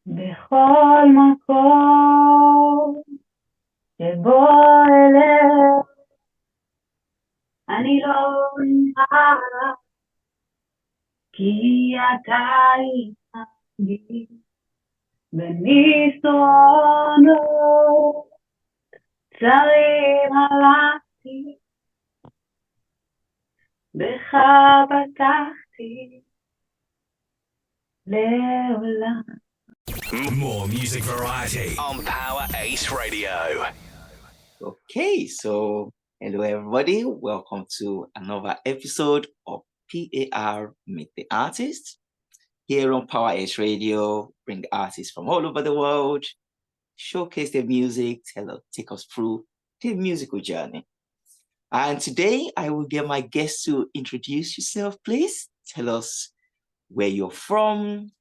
בכל מקום שבו אלך, אני לא נמהר, כי אתה איתי, במסדרונות צרים הלכתי, בך פתחתי לעולם. More music variety on Power 8 Radio. Okay, so hello everybody. Welcome to another episode of P.A.R. Meet the Artist. Here on Power 8 Radio, bring artists from all over the world, showcase their music, take us through their musical journey. And today I will get my guests to introduce yourself, please. Tell us where you're from,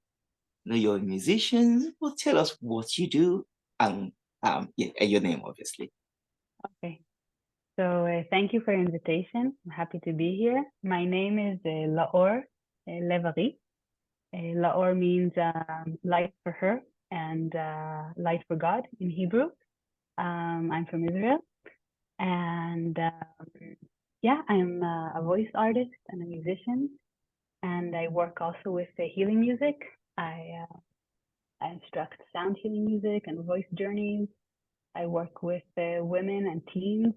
you're musicians, or tell us what you do, and your name, obviously. Okay. So thank you for your invitation. I'm happy to be here. My name is Laor Lev Ari. Laor means light for her and light for God in Hebrew. I'm from Israel. And I'm a voice artist and a musician. And I work also with healing music. I instruct sound healing music and voice journeys. I work with women and teens,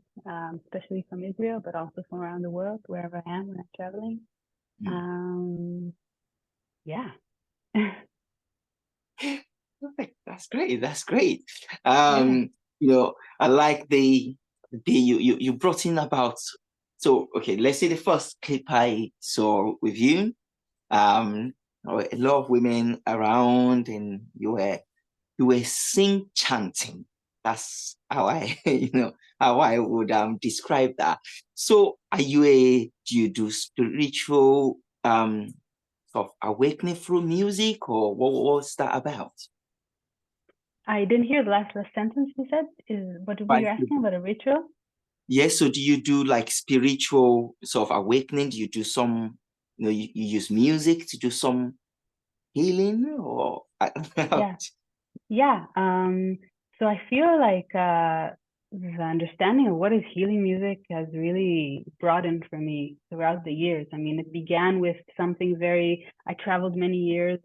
especially from Israel, but also from around the world, wherever I am when I'm traveling. Perfect. That's great. That's great. I like you brought in about. So okay, let's say the first clip I saw with you. A lot of women around, and you were sing chanting. That's how I how I would describe that. So do you do spiritual of awakening through music, or what's that about? I didn't hear the last sentence you said. What were you asking about, a ritual? Yes. So do you do like spiritual sort of awakening? Do you do some, you use music to do some healing, or? Yeah. So I feel like the understanding of what is healing music has really broadened for me throughout the years. I mean, it began with something I traveled many years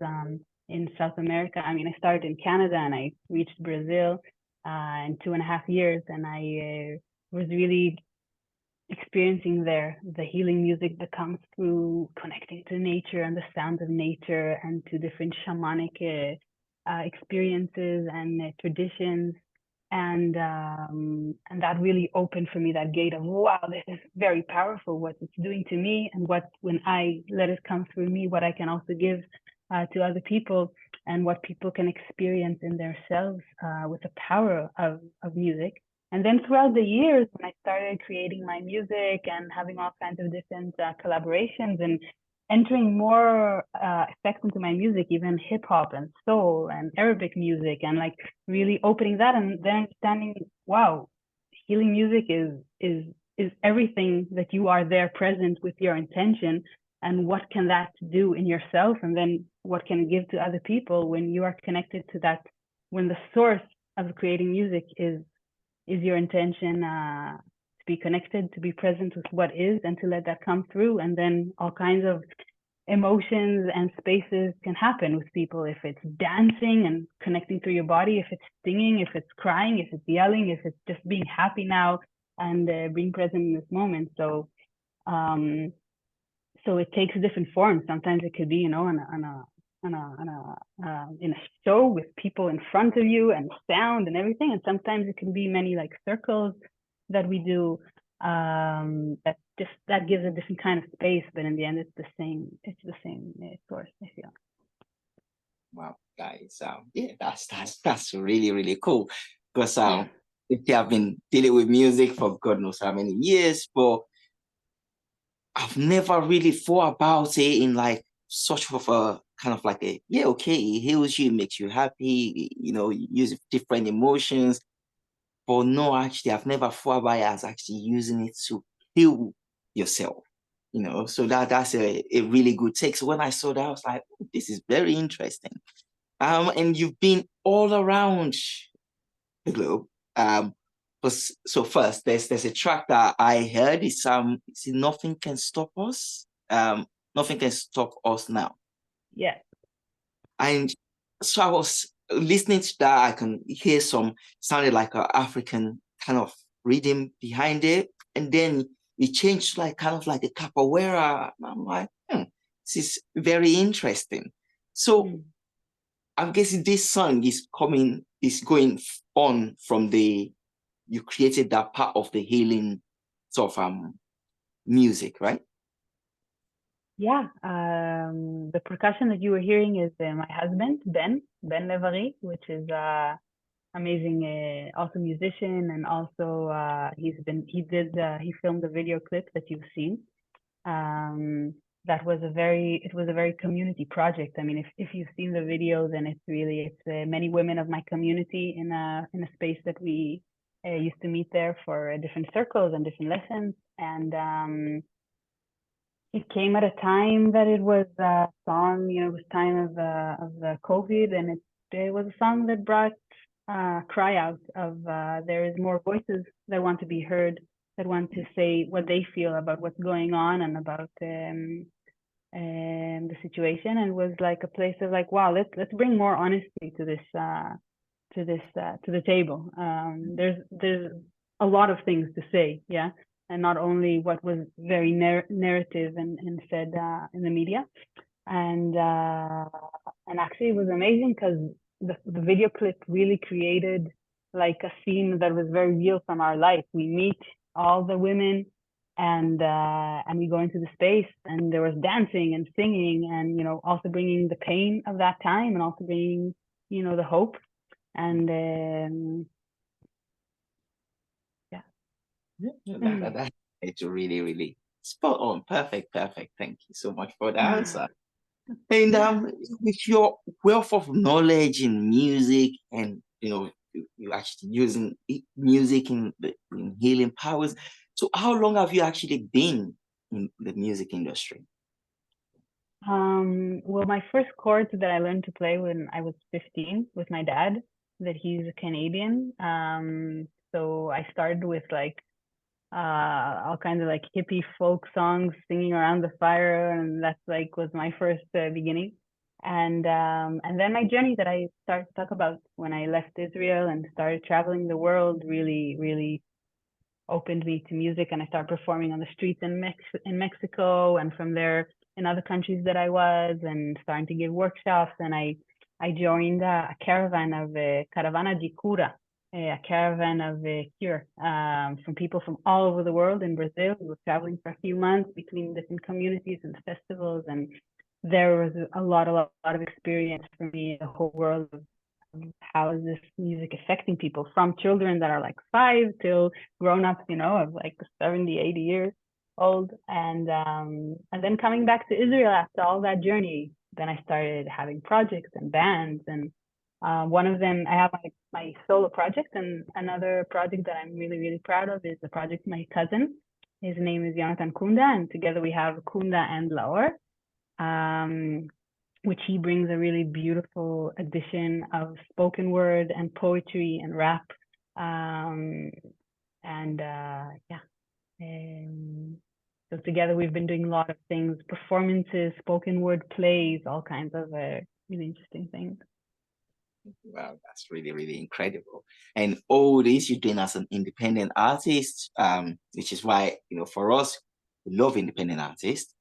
in South America. I mean, I started in Canada and I reached Brazil in 2.5 years, and I was really experiencing there the healing music that comes through connecting to nature and the sounds of nature, and to different shamanic experiences and traditions, and that really opened for me that gate of, wow, this is very powerful, what it's doing to me, and what, when I let it come through me, what I can also give to other people, and what people can experience in themselves with the power of music. And then throughout the years, when I started creating my music and having all kinds of different collaborations and entering more effects into my music, even hip hop and soul and Arabic music, and like really opening that, and then understanding, wow, healing music is everything that you are there present with your intention, and what can that do in yourself, and then what can give to other people when you are connected to that, when the source of creating music is your intention to be connected, to be present with what is, and to let that come through. And then all kinds of emotions and spaces can happen with people. If it's dancing and connecting through your body, if it's singing, if it's crying, if it's yelling, if it's just being happy now and being present in this moment. So it takes different forms. Sometimes it could be, in a show with people in front of you and sound and everything, and sometimes it can be many like circles that we do, that gives a different kind of space, but in the end it's the same source, I feel. Wow, guys, that's really, really cool, because they have been dealing with music for God knows how many years, but I've never really thought about it in like such of a kind of like it heals you, makes you happy, you use different emotions. But no, actually, I've never thought about it as actually using it to heal yourself. So that's a really good take. So when I saw that, I was like, this is very interesting. And you've been all around the globe. So first, there's a track that I heard. It's Nothing Can Stop Us. Nothing Can Stop Us Now. Yeah. And so I was listening to that. I can hear sounded like an African kind of rhythm behind it, and then it changed like kind of like a capoeira. And I'm like, this is very interesting. So I'm guessing this song is going on from you created that part of the healing sort of music, right? Yeah. The percussion that you were hearing is my husband, Ben Lev Ari, which is amazing, also musician, and also he filmed the video clip that you've seen. That was it was a very community project. I mean, if you've seen the video, then it's many women of my community in a space that we used to meet there for different circles and different lessons. And it came at a time that it was a song, it was time of the COVID, and it was a song that brought cry out of there is more voices that want to be heard, that want to say what they feel about what's going on and about the situation. And it was like a place of like, wow, let's bring more honesty to the table. There's a lot of things to say, yeah, and not only what was very narrative and said in the media. And actually, it was amazing because the video clip really created like a scene that was very real from our life. We meet all the women, and we go into the space, and there was dancing and singing, and also bringing the pain of that time, and also bringing the hope. And It's really, really spot on. Perfect. Thank you so much for the answer. And with your wealth of knowledge in music, and you actually using music in healing powers. So how long have you actually been in the music industry? Well, my first chords that I learned to play when I was 15 with my dad, that he's a Canadian. So I started with like all kinds of like hippie folk songs, singing around the fire, and that's like was my first beginning. And then my journey that I started to talk about when I left Israel and started traveling the world really, really opened me to music, and I started performing on the streets in Mexico, and from there in other countries that I was, and starting to give workshops. And I joined a caravan of Caravana di Cura, a caravan of cure from people from all over the world in Brazil. We were traveling for a few months between different communities and festivals, and there was a lot of experience for me, the whole world of how is this music affecting people, from children that are like 5 till grown-ups, of like 70, 80 years old. And then coming back to Israel after all that journey, then I started having projects and bands. And one of them, I have my solo project, and another project that I'm really, really proud of is the project my cousin. His name is Jonathan Kunda, and together we have Kunda and Laor, which he brings a really beautiful addition of spoken word and poetry and rap. So together we've been doing a lot of things, performances, spoken word plays, all kinds of really interesting things. Wow, that's really, really incredible. And all this you're doing as an independent artist, which is why, for us, we love independent artists.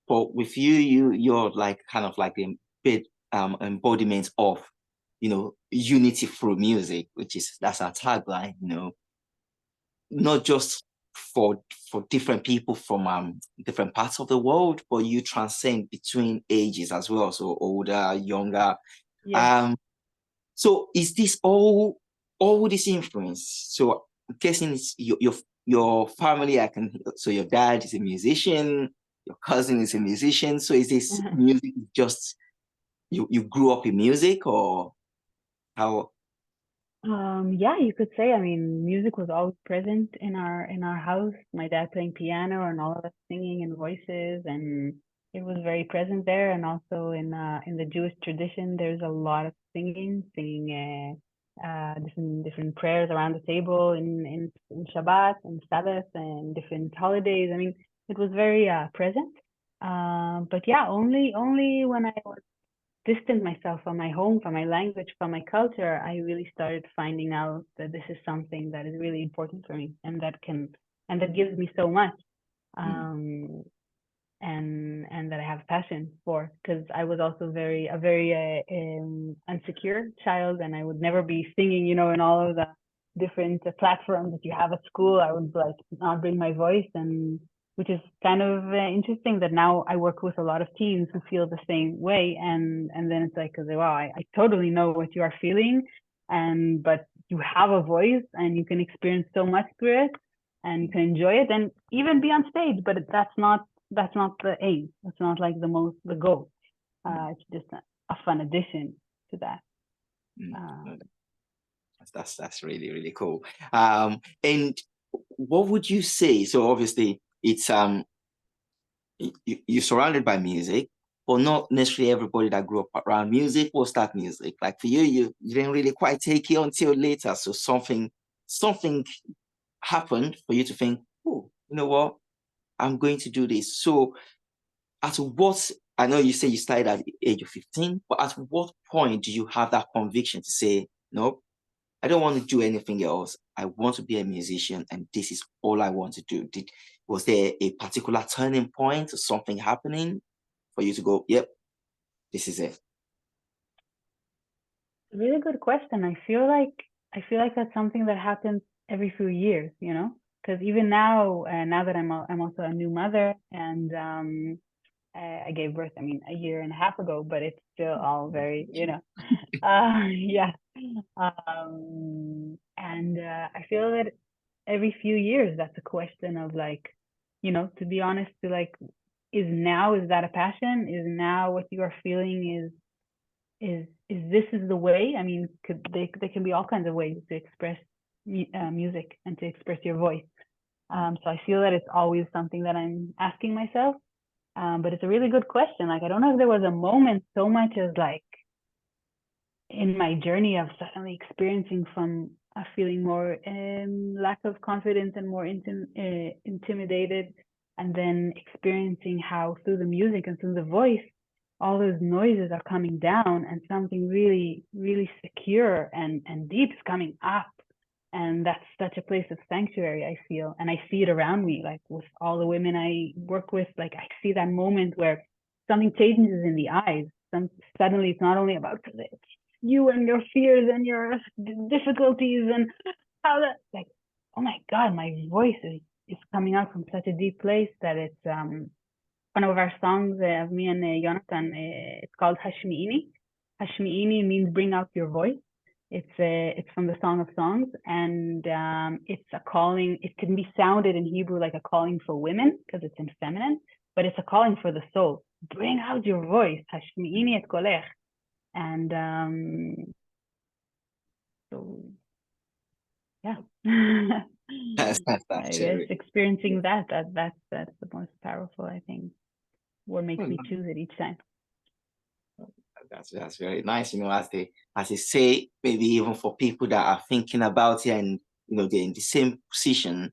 But with you're like kind of like the bit embodiment of, unity through music, that's our tagline, not just for different people from different parts of the world, but you transcend between ages as well, so older, younger. Yeah. So is this all this influence? So I'm guessing it's your family. So your dad is a musician, your cousin is a musician. So is this music just you grew up in music, or how? Yeah, you could say. I mean, music was always present in our house. My dad playing piano, and all of us singing in voices. And it was very present there, and also in the Jewish tradition, there's a lot of singing different prayers around the table in Shabbat and Sabbath and different holidays. I mean, it was very present. But yeah, only when I was distant myself from my home, from my language, from my culture, I really started finding out that this is something that is really important for me, and that gives me so much. Um, and that I have passion for, because I was also a very insecure child, and I would never be singing, in all of the different platforms that you have at school. I would like not bring my voice, and which is kind of interesting that now I work with a lot of teens who feel the same way, and then it's like, wow, I totally know what you are feeling, but you have a voice and you can experience so much through it, and you can enjoy it and even be on stage, but that's not the aim. It's not like the goal. It's just a fun addition to that. That's really, really cool. And what would you say? So obviously it's you're surrounded by music, but not necessarily everybody that grew up around music will start music. Like for you didn't really quite take it until later. So something happened for you to think, oh, you know what? I'm going to do this. So at what, I know you say you started at the age of 15, but at what point do you have that conviction to say, no, I don't want to do anything else. I want to be a musician and this is all I want to do. Was there a particular turning point or something happening for you to go, yep, this is it? Really good question. I feel like that's something that happens every few years, because even now that I'm also a new mother, and I gave birth, I mean, a year and a half ago, but it's still all very, yeah. And I feel that every few years, that's a question of like, to be honest, to like, is that a passion? Is now what you are feeling is the way? I mean, there can be all kinds of ways to express music and to express your voice. So I feel that it's always something that I'm asking myself. But it's a really good question. Like, I don't know if there was a moment so much as like in my journey of suddenly experiencing from a feeling more lack of confidence and more intimidated, and then experiencing how through the music and through the voice, all those noises are coming down and something really, really secure and deep is coming up. And that's such a place of sanctuary, I feel. And I see it around me, like with all the women I work with, like I see that moment where something changes in the eyes. Suddenly it's not only about you and your fears and your difficulties and how that, like, oh my God, my voice is coming out from such a deep place that it's one of our songs of me and Jonathan. It's called Hashmi'ini. Hashmi'ini means bring out your voice. It's from the Song of Songs, and it's a calling. It can be sounded in Hebrew like a calling for women because it's in feminine, but it's a calling for the soul. Bring out your voice. Hashmi'ini et kolech. And so yeah. That's I guess experiencing that's the most powerful, I think, what makes me choose it each time. That's very nice, as they say, maybe even for people that are thinking about it and they're in the same position,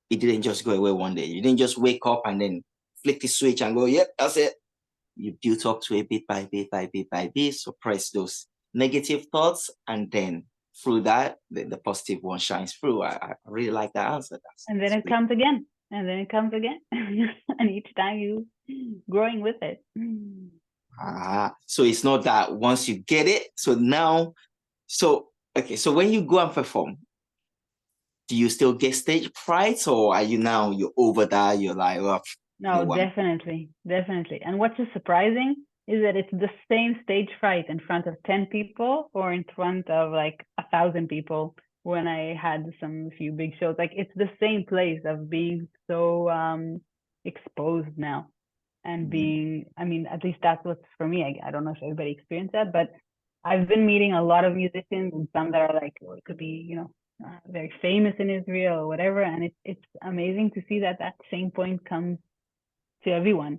it didn't just go away one day. You didn't just wake up and then flick the switch and go, yep, that's it. You built up to it bit by bit by bit by bit, suppress those negative thoughts, and then through that, the positive one shines through. I really like that answer. And then it comes again, and then it comes again, and each time you growing with it. So it's not that once you get it. So when you go and perform, do you still get stage fright, or are you're over that? You're like, oh, no, definitely. And what's surprising is that it's the same stage fright in front of 10 people or in front of like 1,000 people when I had some few big shows. Like it's the same place of being so exposed now and being, I mean, at least that's what's for me. I don't know if everybody experienced that, but I've been meeting a lot of musicians, and some that are like, it could be, very famous in Israel or whatever. And it's amazing to see that same point comes to everyone.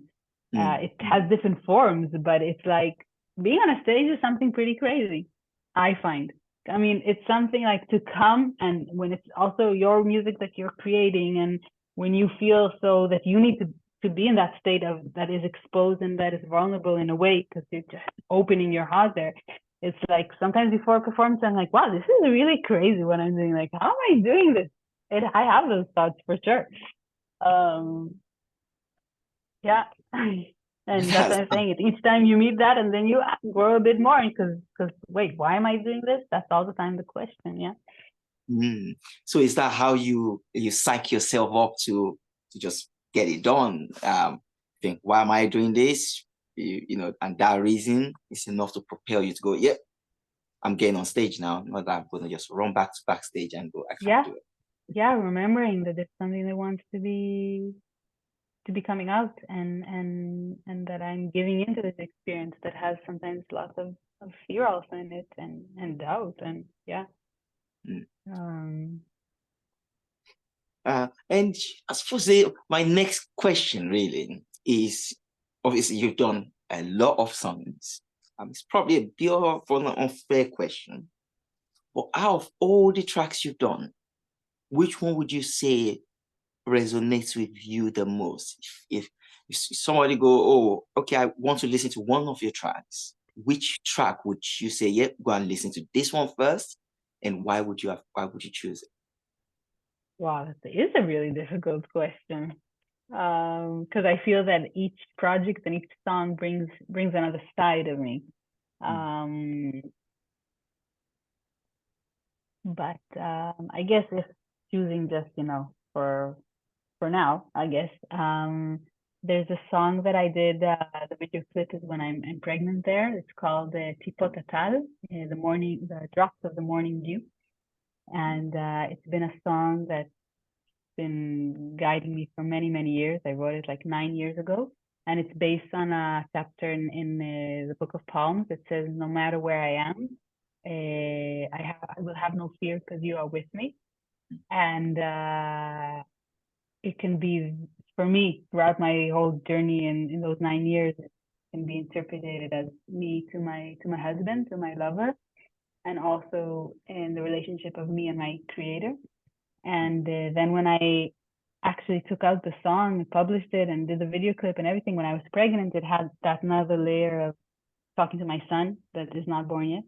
It has different forms, but it's like being on a stage is something pretty crazy, I find. I mean, it's something like to come, and when it's also your music that you're creating, and when you feel so that you need to be in that state of that is exposed and that is vulnerable in a way, because you're just opening your heart there. It's like sometimes before a performance, I'm like, wow, this is really crazy what I'm doing. Like, how am I doing this? I have those thoughts for sure. Yeah. And that's what I'm saying. It each time you meet that, and then you grow a bit more because wait, why am I doing this? That's all the time the question. Yeah. So is that how you psych yourself up to just get it done? Think, why am I doing this? And that reason is enough to propel you to go, yep, I'm getting on stage now. Not that I'm gonna just run back to backstage and go, I can't do it. Yeah, remembering that it's something that wants to be coming out, and that I'm giving into this experience that has sometimes lots of fear also in it, and doubt, and yeah. And I suppose my next question really is, obviously you've done a lot of songs. It's probably a bit of an unfair question, but out of all the tracks you've done, which one would you say resonates with you the most? If somebody go, oh, okay, I want to listen to one of your tracks, which track would you say, yep, go and listen to this one first, and why would you choose it? Wow, that is a really difficult question. Because I feel that each project and each song brings another side of me. But I guess if choosing just, for now, I guess there's a song that I did. The video clip is when I'm pregnant. There, it's called Tipot Atal, the drops of the morning dew, and it's been a song that's been guiding me for many, many years. I wrote it like 9 years ago, and it's based on a chapter in the Book of Psalms that says, "No matter where I am, I will have no fear because you are with me." And it can be, for me, throughout my whole journey in those 9 years, it can be interpreted as me to my husband, to my lover, and also in the relationship of me and my creator. And then when I actually took out the song, published it, and did the video clip and everything, when I was pregnant, it had that another layer of talking to my son that is not born yet.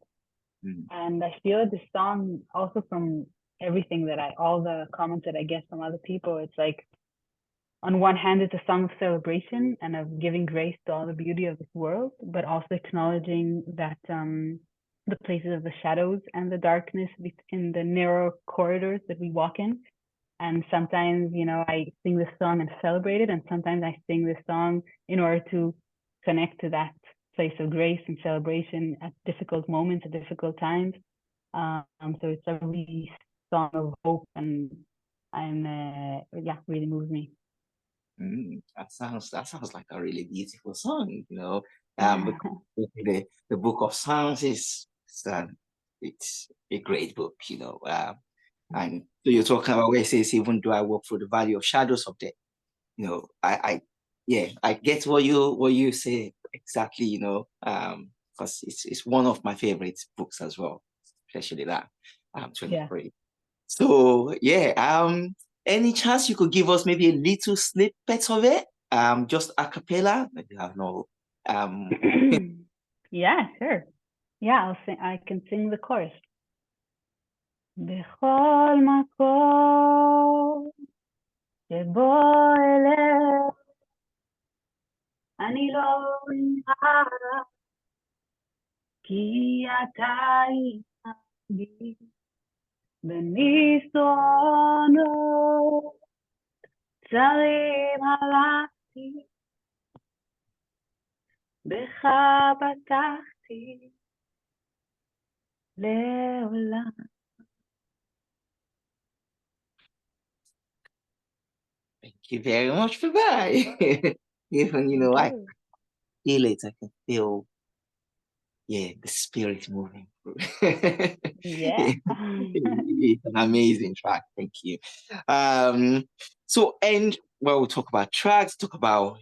And I feel this song also, from everything that all the comments that I get from other people, it's like, on one hand, it's a song of celebration and of giving grace to all the beauty of this world, but also acknowledging that the places of the shadows and the darkness in the narrow corridors that we walk in. And sometimes, I sing this song and celebrate it, and sometimes I sing this song in order to connect to that place of grace and celebration at difficult moments, at difficult times. So it's a really song of hope, and really moves me. That sounds like a really beautiful song, the Book of Psalms is it's a great book, and so you're talking about where it says, even though I walk through the valley of shadows of death, I get what you say exactly, because it's one of my favorite books as well, especially that 23. So any chance you could give us maybe a little snippet of it, just a cappella? Maybe I have no Yeah, sure. Yeah, I can sing the chorus. בכל מקום שבו אלך, אני לא אמהר, כי אתה איתי, במסדרונות צרים הלכתי, בך בטחתי לעולם. Thank you very much for that. Even, I feel it. I can feel, the spirit moving through. Yeah. It's an amazing track. Thank you. So, and we'll talk about tracks, talk about,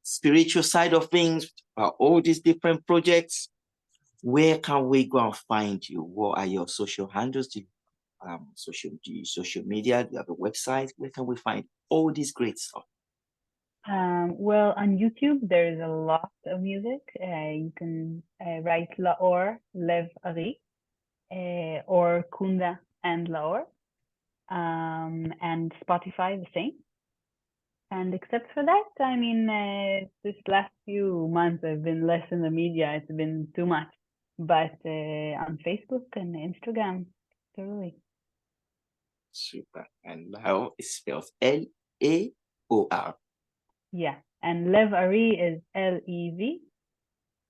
spiritual side of things, about all these different projects, where can we go and find you? What are your social handles? Do you social media? Do you have a website? Where can we find all this great stuff? Well, on YouTube, there's a lot of music. You can write Laor Lev Ari or Kunda and Laor, and Spotify the same. And except for that, I mean, this last few months I've been less in the media. It's been too much. But on Facebook and Instagram, totally. Super. And Laor is spelled Laor. Yeah. And Lev Ari is Lev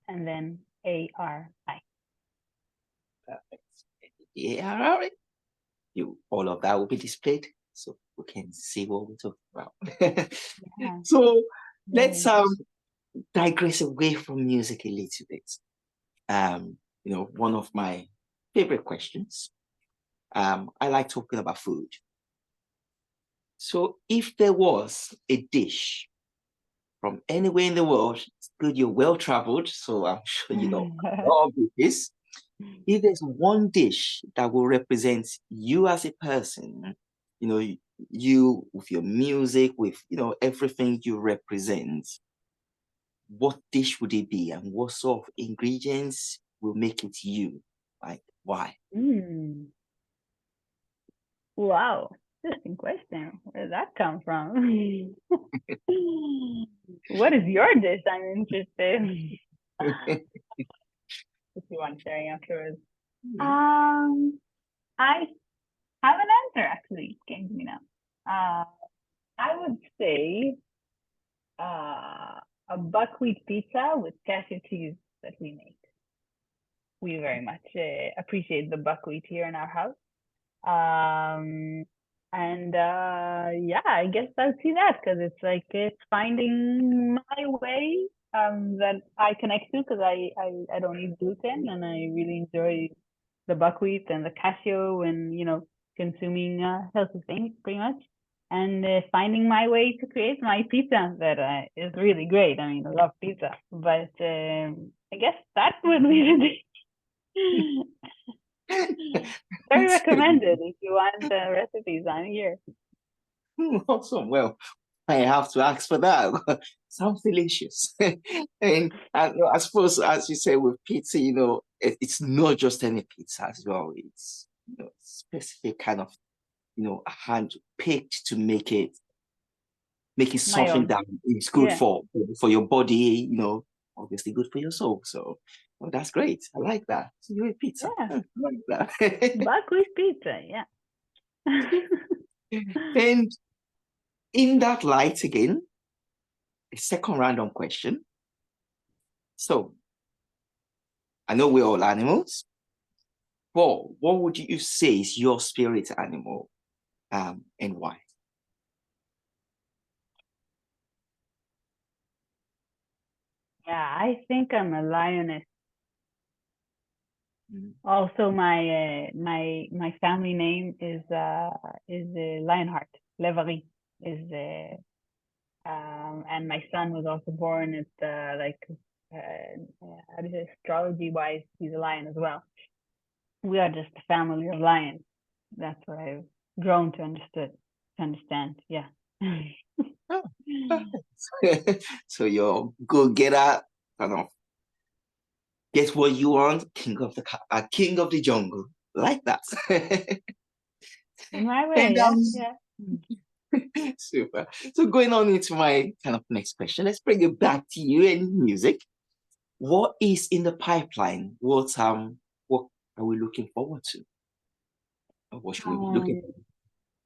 and then Ari. Perfect. ARR. All of that will be displayed so we can see what we're talking about. Yeah. So let's digress away from music a little bit. One of my favorite questions. I like talking about food. So if there was a dish from anywhere in the world, it's good you're well traveled, so I'm sure you know a lot of this. If there's one dish that will represent you as a person, you with your music, with everything you represent, what dish would it be, and what sort of ingredients will make it you? Like, why? Wow, interesting question. Where did that come from? What is your dish? I'm interested. If you want sharing afterwards. I have an answer actually. It came to me now. I would say a buckwheat pizza with cashew cheese that we make. We very much appreciate the buckwheat here in our house. Yeah, I guess I'll see that because it's like it's finding my way that I connect to because I don't eat gluten and I really enjoy the buckwheat and the cashew and consuming healthy things pretty much and finding my way to create my pizza that is really great. I mean, I love pizza, but I guess that would be very recommended if you want recipes. I'm here. Awesome. Well, I have to ask for that. Sounds delicious. and I suppose, as you say, with pizza, it's not just any pizza as well. It's specific kind of hand picked to make it something that is good for your body. Obviously good for your soul. So. Oh, that's great. I like that. So you eat pizza. Yeah. I like that. Buckwheat pizza, yeah. And in that light again, a second random question. So I know we're all animals, but what would you say is your spirit animal, and why? Yeah, I think I'm a lioness. Also, my family name is Lionheart. Lev Ari is and my son was also born at how do you say, astrology wise, he's a lion as well. We are just a family of lions. That's what I've grown to understand. Yeah. Oh, so you're go getter, kind of get what you want, king of the jungle, like that. In my way, And yeah. Super. So going on into my kind of next question, let's bring it back to you and music. What is in the pipeline? What are we looking forward to? Or what should we be looking for?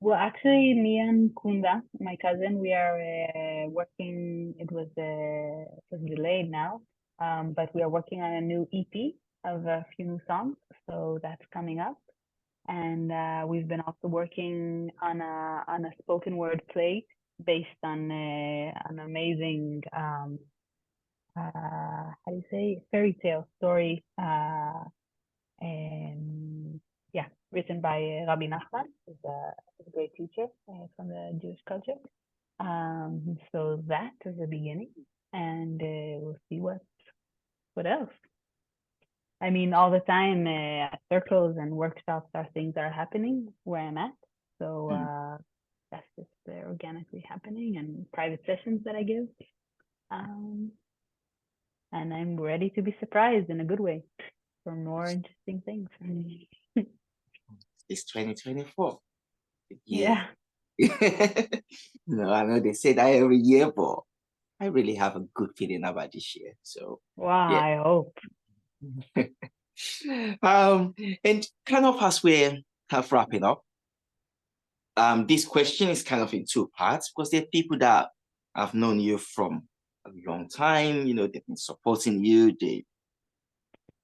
Well, actually, me and Kunda, my cousin, we are working. It was delayed now, but we are working on a new EP of a few new songs, so that's coming up. And we've been also working on a spoken word play based on an amazing how do you say, fairy tale story. And yeah, written by Rabbi Nachman, who's a great teacher from the Jewish culture. So that is the beginning. and we'll see what else. I mean, all the time, circles and workshops are things that are happening where I'm at. So that's just organically happening, and private sessions that I give. And I'm ready to be surprised in a good way for more interesting things. It's 2024. Yeah. No, I know they say that every year, but I really have a good feeling about this year. So Wow, yeah. I hope. And kind of as we're kind of wrapping up, this question is kind of in two parts, because there are people that have known you from a long time, they've been supporting you.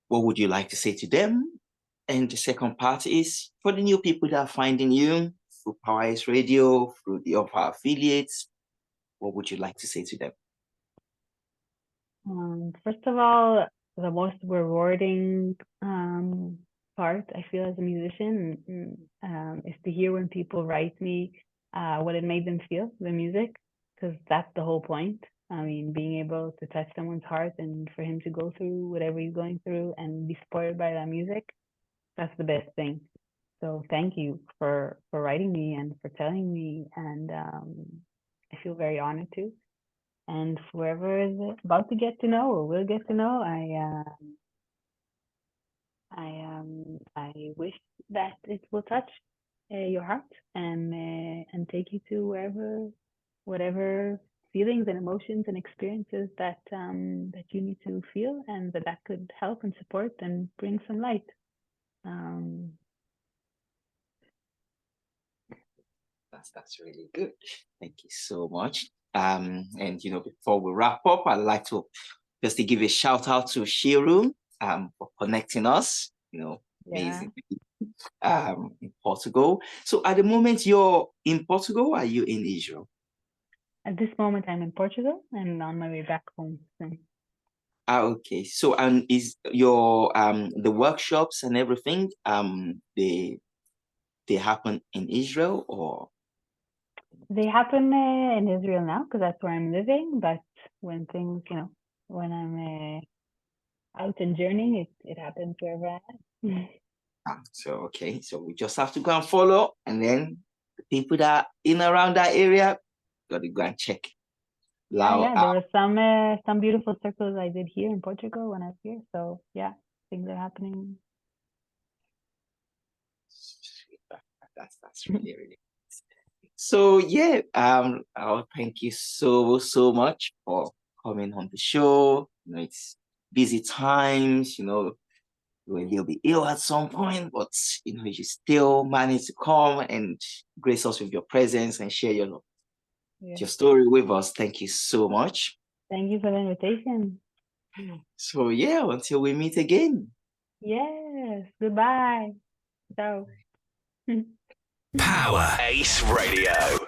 What would you like to say to them? And the second part is for the new people that are finding you through P.A.R Radio, through the other affiliates, what would you like to say to them? First of all, the most rewarding part I feel as a musician is to hear when people write me what it made them feel, the music, because that's the whole point. I mean, being able to touch someone's heart and for him to go through whatever he's going through and be spoiled by that music, that's the best thing. So thank you for writing me and for telling me, and I feel very honored too. And whoever is about to get to know or will get to know, I wish that it will touch your heart and take you to whatever feelings and emotions and experiences that that you need to feel, and that could help and support and bring some light. That's really good. Thank you so much. And before we wrap up, I'd like to just to give a shout out to Shiru for connecting us. Amazing. In Portugal. So at the moment you're in Portugal, or are you in Israel? At this moment, I'm in Portugal and on my way back home soon. Okay. So is your the workshops and everything they happen in Israel, or? They happen in Israel now because that's where I'm living. But when things, when I'm out and journeying, it happens wherever I am. So okay, so we just have to go and follow, and then the people that are in around that area got to go and check. Yeah, there were some beautiful circles I did here in Portugal when I was here. So yeah, things are happening. That's really really. So yeah, I'll thank you so much for coming on the show. It's busy times. You were a little bit ill at some point, but you still managed to come and grace us with your presence and share your story with us. Thank you so much. Thank you for the invitation. So yeah, until we meet again. Yes. Goodbye. Ciao. Power Ace Radio.